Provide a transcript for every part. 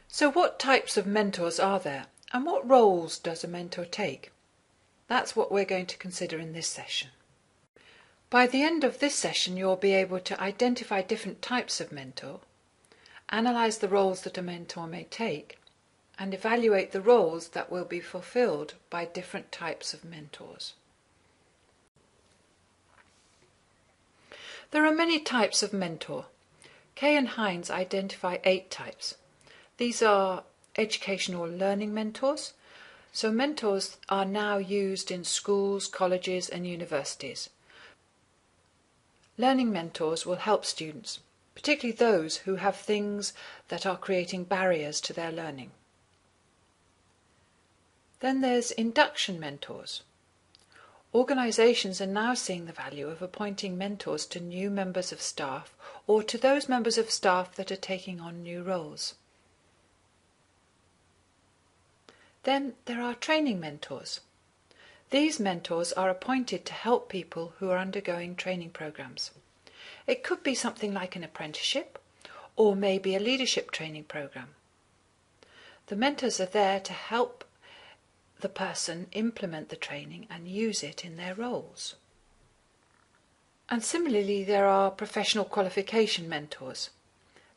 So what types of mentors are there, and what roles does a mentor take? That's what we're going to consider in this session. By the end of this session, you'll be able to identify different types of mentor, analyse the roles that a mentor may take, and evaluate the roles that will be fulfilled by different types of mentors. There are many types of mentor. Kay and Hines identify 8 types. These are educational learning mentors. So mentors are now used in schools, colleges and universities. Learning mentors will help students, particularly those who have things that are creating barriers to their learning. Then there's induction mentors. Organisations are now seeing the value of appointing mentors to new members of staff or to those members of staff that are taking on new roles. Then there are training mentors. These mentors are appointed to help people who are undergoing training programs. It could be something like an apprenticeship or maybe a leadership training program. The mentors are there to help the person implement the training and use it in their roles. And similarly, there are professional qualification mentors.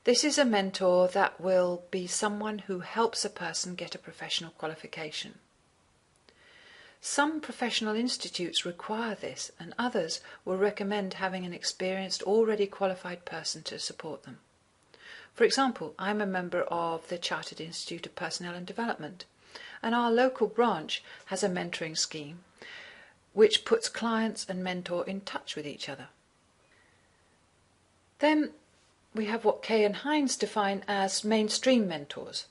This is a mentor that will be someone who helps a person get a professional qualification. Some professional institutes require this, and others will recommend having an experienced, already qualified person to support them. For example, I'm a member of the Chartered Institute of Personnel and Development, and our local branch has a mentoring scheme which puts clients and mentor in touch with each other. Then we have what Kay and Hines define as mainstream mentors.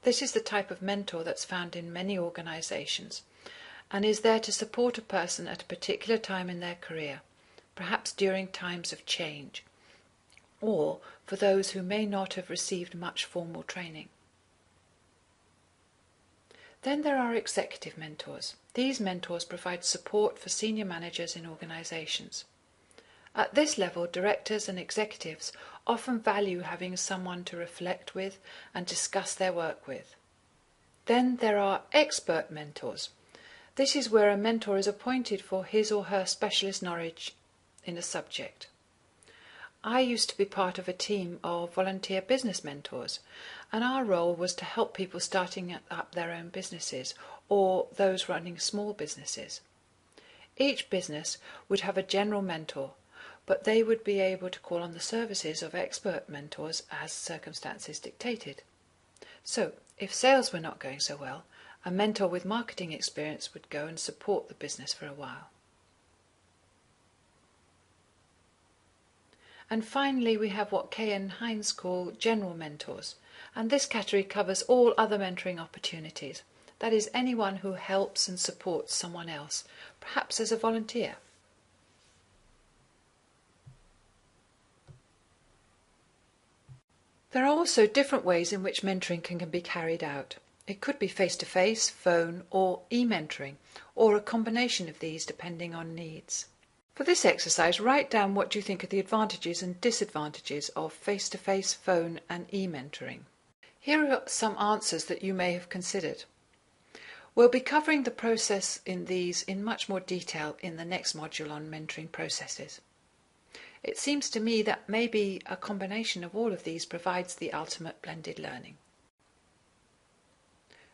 This is the type of mentor that's found in many organisations and is there to support a person at a particular time in their career, perhaps during times of change, or for those who may not have received much formal training. Then there are executive mentors. These mentors provide support for senior managers in organisations. At this level, directors and executives often value having someone to reflect with and discuss their work with. Then there are expert mentors. This is where a mentor is appointed for his or her specialist knowledge in a subject. I used to be part of a team of volunteer business mentors, and our role was to help people starting up their own businesses or those running small businesses. Each business would have a general mentor, but they would be able to call on the services of expert mentors as circumstances dictated. So, if sales were not going so well, a mentor with marketing experience would go and support the business for a while. And finally, we have what Kay and Hines call general mentors, and this category covers all other mentoring opportunities. That is, anyone who helps and supports someone else, perhaps as a volunteer. There are also different ways in which mentoring can be carried out. It could be face-to-face, phone, or e-mentoring, or a combination of these depending on needs. For this exercise, write down what you think are the advantages and disadvantages of face-to-face, phone and e-mentoring. Here are some answers that you may have considered. We'll be covering the process in these in much more detail in the next module on mentoring processes. It seems to me that maybe a combination of all of these provides the ultimate blended learning.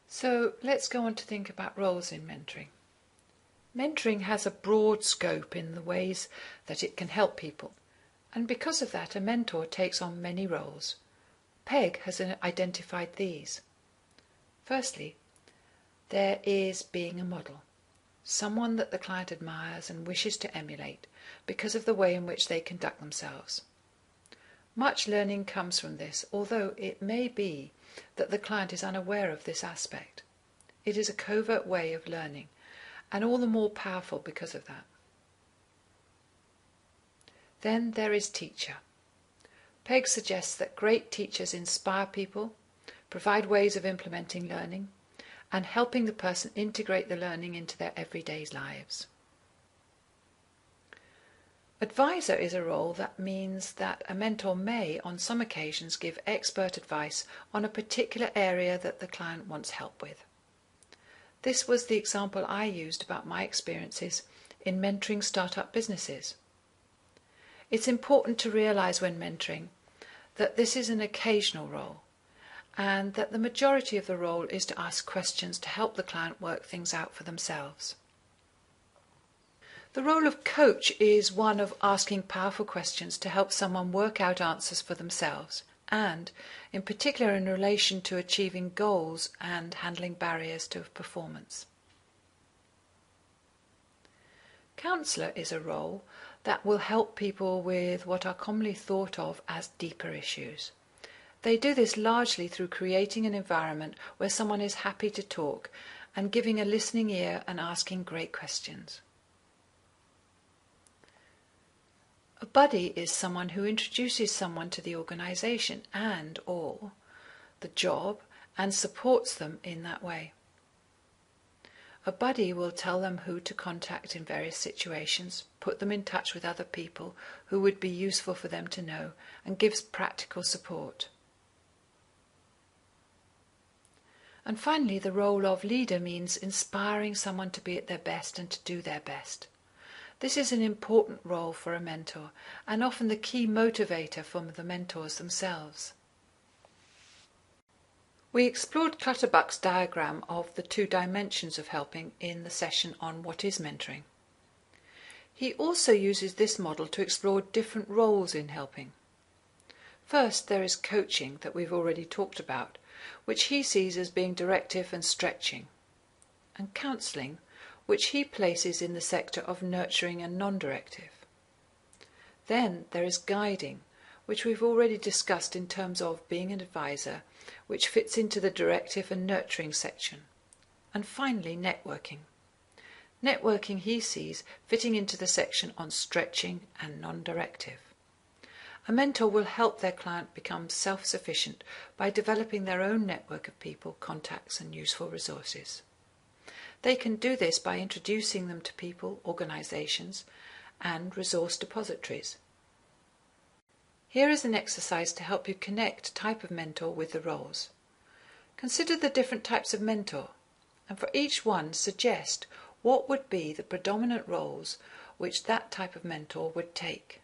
So let's go on to think about roles in mentoring. Mentoring has a broad scope in the ways that it can help people, and because of that a mentor takes on many roles. Peg has identified these. Firstly, there is being a model, someone that the client admires and wishes to emulate because of the way in which they conduct themselves. Much learning comes from this, although it may be that the client is unaware of this aspect. It is a covert way of learning, and all the more powerful because of that. Then there is teacher. Peg suggests that great teachers inspire people, provide ways of implementing learning, and helping the person integrate the learning into their everyday lives. Advisor is a role that means that a mentor may, on some occasions, give expert advice on a particular area that the client wants help with. This was the example I used about my experiences in mentoring startup businesses. It's important to realize when mentoring that this is an occasional role, and that the majority of the role is to ask questions to help the client work things out for themselves. The role of coach is one of asking powerful questions to help someone work out answers for themselves, and in particular in relation to achieving goals and handling barriers to performance. Counsellor is a role that will help people with what are commonly thought of as deeper issues. They do this largely through creating an environment where someone is happy to talk and giving a listening ear and asking great questions. A buddy is someone who introduces someone to the organisation and/or the job and supports them in that way. A buddy will tell them who to contact in various situations, put them in touch with other people who would be useful for them to know, and gives practical support. And finally, the role of leader means inspiring someone to be at their best and to do their best. This is an important role for a mentor, and often the key motivator for the mentors themselves. We explored Clutterbuck's diagram of the 2 dimensions of helping in the session on what is mentoring. He also uses this model to explore different roles in helping. First, there is coaching that we've already talked about, which he sees as being directive and stretching, and counselling, which he places in the sector of nurturing and non-directive. Then there is guiding, which we've already discussed in terms of being an advisor, which fits into the directive and nurturing section. And finally, networking. Networking he sees fitting into the section on stretching and non-directive. A mentor will help their client become self-sufficient by developing their own network of people, contacts and useful resources. They can do this by introducing them to people, organisations and resource depositories. Here is an exercise to help you connect type of mentor with the roles. Consider the different types of mentor, and for each one suggest what would be the predominant roles which that type of mentor would take.